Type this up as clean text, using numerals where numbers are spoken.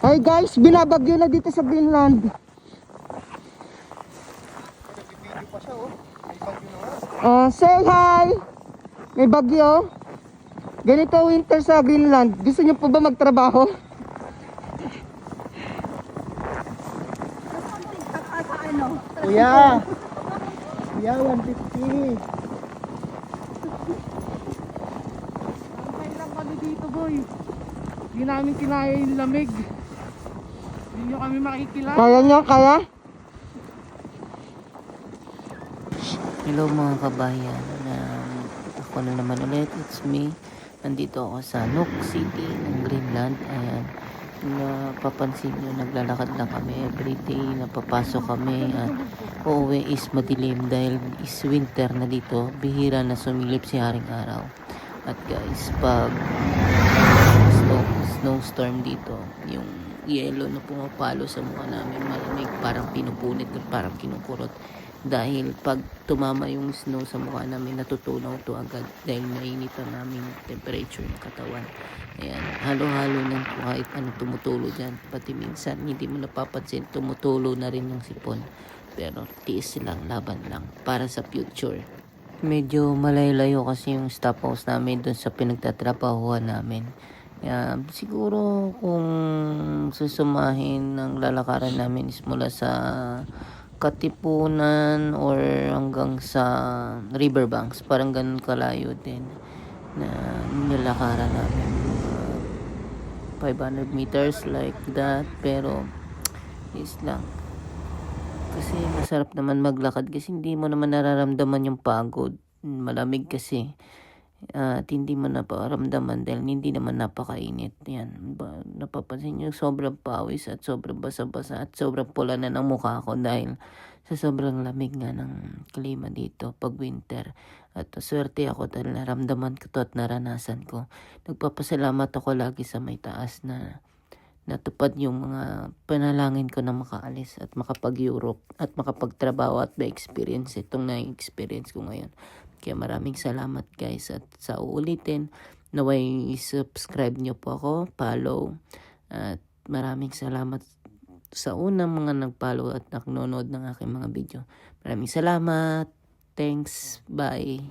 Hi guys, binabagyo na dito sa Greenland. Nag-video pa siya, oh. May bagyo na nga. Say hi! May bagyo. Ganito winter sa Greenland. Gusto niyo po ba magtrabaho? Kuya! Kuya, 150. Ang lang kami dito, boy. Hindi namin kinaya yung lamig. Hindi nyo kami makikilala. Kaya niyo, kaya? Hello mga kabayan, ako na naman ulit, it's me. Nandito ako sa Nuuk City ng Greenland. Ayan, napapansin nyo, naglalakad lang kami everyday, napapasok kami at uuwi is madilim dahil is winter na dito, bihira na sumilip si Haring Araw. At guys, pag snowstorm dito, yung yelo na pumapalo sa mukha namin, malamig, parang pinupunit at parang kinukurot. Dahil pag tumama yung snow sa mukha namin, natutunaw to agad dahil nainitan namin yung temperature ng katawan. Ayan, halo-halo ng kahit ano tumutulo dyan. Pati minsan hindi mo napapansin, tumutulo na rin yung sipon. Pero tiis lang, laban lang para sa future. Medyo malayo kasi yung stop house namin dun sa pinagtatrabahuan namin. Siguro kung susumahin ng lalakaran namin is mula sa Katipunan or hanggang sa Riverbanks, parang ganun kalayo din na nilakaran namin, 500 meters like that. Pero is lang kasi masarap naman maglakad kasi hindi mo naman nararamdaman yung pagod, malamig kasi. At hindi mo naparamdaman dahil hindi naman napakainit. Yan, napapansin nyo sobrang pawis at sobrang basa-basa at sobrang pula na ng mukha ko dahil sa sobrang lamig nga ng klima dito pag winter. At swerte ako dahil naramdaman ko to at naranasan ko. Nagpapasalamat ako lagi sa may taas na natupad yung mga panalangin ko na makaalis at makapag-Europe at makapagtrabaho at ma-experience itong na-experience ko ngayon. Kaya maraming salamat guys, at sa uulitin, naway subscribe nyo po ako, follow, at maraming salamat sa unang mga nag-follow at nanonood ng aking mga video. Maraming salamat, thanks, bye.